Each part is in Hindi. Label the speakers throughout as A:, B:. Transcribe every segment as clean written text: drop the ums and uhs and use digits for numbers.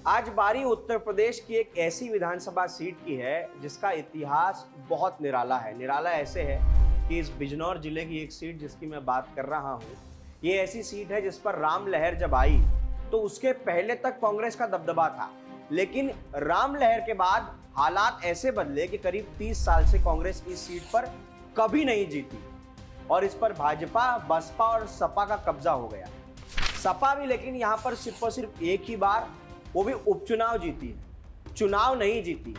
A: आज बारी उत्तर प्रदेश की एक ऐसी विधानसभा सीट की है जिसका इतिहास बहुत निराला है। निराला ऐसे है कि इस बिजनौर जिले की एक सीट जिसकी मैं बात कर रहा हूँ, ये ऐसी सीट है जिस पर राम लहर जब आई तो उसके पहले तक कांग्रेस का दबदबा था, लेकिन राम लहर के बाद हालात ऐसे बदले कि करीब 30 साल से कांग्रेस इस सीट पर कभी नहीं जीती और इस पर भाजपा, बसपा और सपा का कब्जा हो गया। सपा भी लेकिन यहां पर सिर्फ और सिर्फ एक ही बार, वो भी उपचुनाव जीती है, चुनाव नहीं जीती।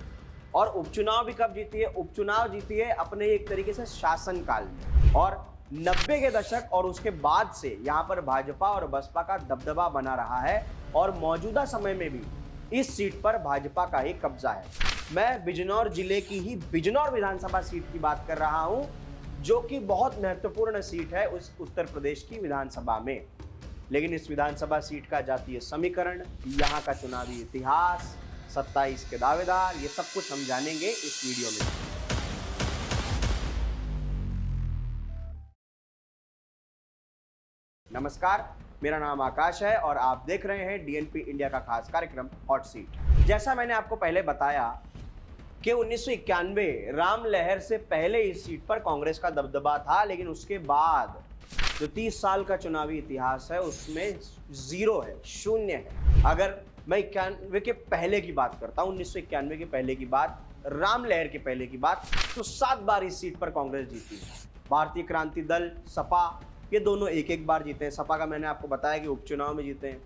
A: और उपचुनाव भी कब जीती है? उपचुनाव जीती है अपने एक तरीके से शासनकाल में। और 90 के दशक और उसके बाद से यहां पर भाजपा और बसपा का दबदबा बना रहा है और मौजूदा समय में भी इस सीट पर भाजपा का ही कब्जा है। मैं बिजनौर जिले की ही बिजनौर विधानसभा सीट की बात कर रहा हूं, जो कि बहुत महत्वपूर्ण सीट है उस उत्तर प्रदेश की विधानसभा में। लेकिन इस विधानसभा सीट का जातीय समीकरण, यहाँ का चुनावी इतिहास, 27 के दावेदार, ये सब कुछ हम जानेंगे इस वीडियो में। नमस्कार, मेरा नाम आकाश है और आप देख रहे हैं डीएनपी इंडिया का खास कार्यक्रम हॉट सीट। जैसा मैंने आपको पहले बताया कि 1991 राम लहर से पहले इस सीट पर कांग्रेस का दबदबा था, लेकिन उसके बाद जो 30 साल का चुनावी इतिहास है उसमें जीरो है, शून्य है। अगर मैं 91 के पहले की बात करता हूं, 1991 के पहले की बात, राम लहर के पहले की बात, तो 7 बार इस सीट पर कांग्रेस जीती है। भारतीय क्रांति दल, सपा, ये दोनों एक एक बार जीते हैं। सपा का मैंने आपको बताया कि उपचुनाव में जीते हैं।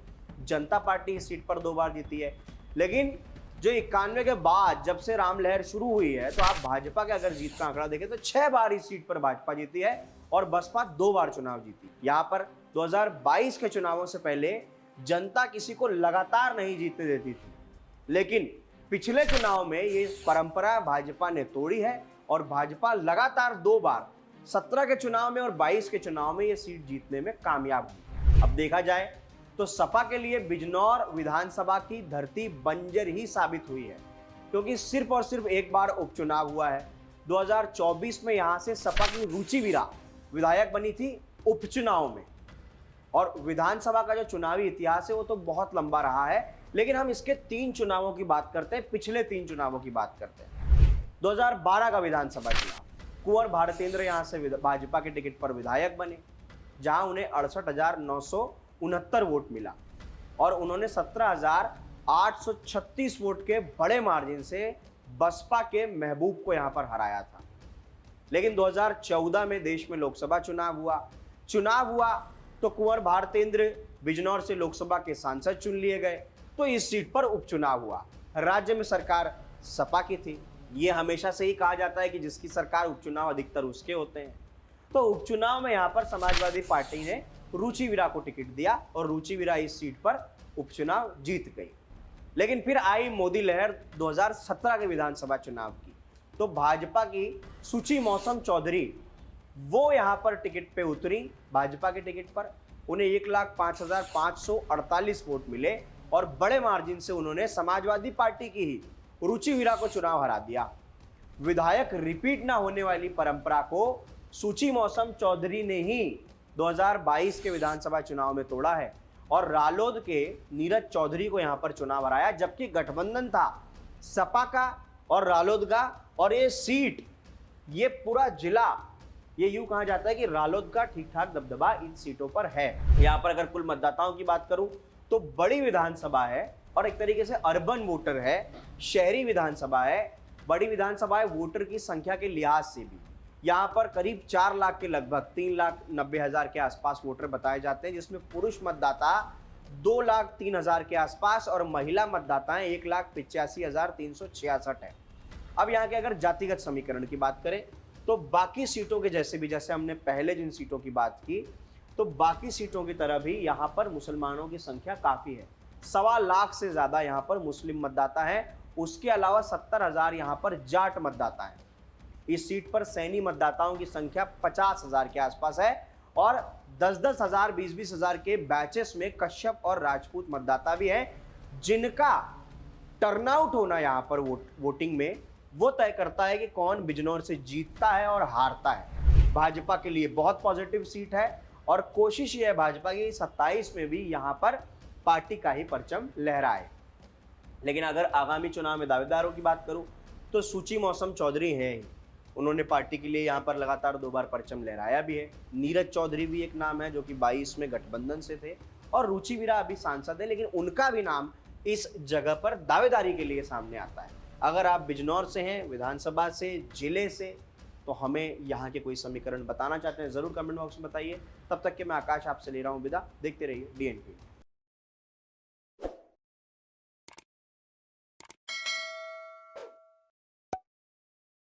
A: जनता पार्टी इस सीट पर 2 बार जीती है। लेकिन जो 91 के बाद जब से राम लहर शुरू हुई है, तो आप भाजपा के अगर जीत का आंकड़ा देखें तो 6 बार इस सीट पर भाजपा जीती है और बसपा 2 बार चुनाव जीती। यहाँ पर 2022 के चुनावों से पहले जनता किसी को लगातार नहीं जीतने देती थी, लेकिन पिछले चुनाव में ये परंपरा भाजपा ने तोड़ी है और भाजपा लगातार 2 बार 17 के चुनाव में और 22 के चुनाव में ये सीट जीतने में कामयाब हुई। अब देखा जाए तो सपा के लिए बिजनौर विधानसभा की धरती बंजर ही साबित हुई है, क्योंकि सिर्फ और सिर्फ एक बार उपचुनाव हुआ है। 2024 में यहां से सपा की रुचि वीरा विधायक बनी थी उपचुनाव में। और विधानसभा का जो चुनावी इतिहास है वो तो बहुत लंबा रहा है, लेकिन हम इसके 3 चुनावों की बात करते हैं, पिछले 3 चुनावों की बात करते हैं। 2012 का विधानसभा चुनाव, कुंवर भारतेंद्र यहां से भाजपा के टिकट पर विधायक बने, जहां उन्हें 68,969 वोट मिला और उन्होंने 17,836 वोट के बड़े मार्जिन से बसपा के महबूब को यहां पर हराया था। लेकिन 2014 में देश में लोकसभा चुनाव हुआ तो कुंवर भारतेंद्र बिजनौर से लोकसभा के सांसद चुन लिए गए, तो इस सीट पर उपचुनाव हुआ। राज्य में सरकार सपा की थी। ये हमेशा से ही कहा जाता है कि जिसकी सरकार उपचुनाव अधिकतर उसके होते हैं। तो उपचुनाव में यहाँ पर समाजवादी पार्टी ने रुचि वीरा को टिकट दिया और रुचि वीरा इस सीट पर उपचुनाव जीत गई। लेकिन फिर आई मोदी लहर 2017 के विधानसभा चुनाव की, तो भाजपा की सुची मौसम चौधरी वो यहां पर टिकट पे उतरी। भाजपा के टिकट पर उन्हें 1,05,548 वोट मिले और बड़े मार्जिन से उन्होंने समाजवादी पार्टी की ही रुचि वीरा को चुनाव हरा दिया। विधायक रिपीट ना होने वाली परंपरा को सुची मौसम चौधरी ने ही 2022 के विधानसभा चुनाव में तोड़ा है और रालोद के नीरज चौधरी को यहां पर चुनाव हराया, जबकि गठबंधन था सपा का और रालोद का। और ये सीट, ये पूरा जिला, ये यूं कहा जाता है कि रालोद का ठीक ठाक दबदबा इन सीटों पर है। यहां पर अगर कुल मतदाताओं की बात करूं तो बड़ी विधानसभा है और एक तरीके से अर्बन वोटर है, शहरी विधानसभा है। बड़ी विधानसभा है वोटर की संख्या के लिहाज से भी। यहाँ पर करीब 4 लाख के लगभग 3,90,000 के आसपास वोटर बताए जाते हैं, जिसमें पुरुष मतदाता 2,03,000 के आसपास और महिला मतदाताएं 1,85,366 है। अब यहाँ के अगर जातिगत समीकरण की बात करें तो बाकी सीटों के जैसे भी, जैसे हमने पहले जिन सीटों की बात की, तो बाकी सीटों की तरह भी यहाँ पर मुसलमानों की संख्या काफ़ी है। 1.25 लाख से ज़्यादा यहाँ पर मुस्लिम मतदाता हैं। उसके अलावा 70,000 यहाँ पर जाट मतदाता हैं। इस सीट पर सैनी मतदाताओं की संख्या 50,000 के आसपास है और 10-10 हज़ार, 20-20 हज़ार के बैचेस में कश्यप और राजपूत मतदाता भी हैं, जिनका टर्नआउट होना यहाँ पर वोटिंग में वो तय करता है कि कौन बिजनौर से जीतता है और हारता है। भाजपा के लिए बहुत पॉजिटिव सीट है और कोशिश ये है भाजपा की 27 में भी यहाँ पर पार्टी का ही परचम लहराए। लेकिन अगर आगामी चुनाव में दावेदारों की बात करूं तो सूची मौसम चौधरी हैं ही। उन्होंने पार्टी के लिए यहाँ पर लगातार 2 बार परचम लहराया भी है। नीरज चौधरी भी एक नाम है जो कि 22 में गठबंधन से थे, और रुचि वीरा अभी सांसद है, लेकिन उनका भी नाम इस जगह पर दावेदारी के लिए सामने आता है। अगर आप बिजनौर से हैं, विधानसभा से, जिले से, तो हमें यहाँ के कोई समीकरण बताना चाहते हैं ज़रूर कमेंट बॉक्स में बताइए। तब तक के मैं आकाश आपसे ले रहा हूँ विदा। देखते रहिए DNP।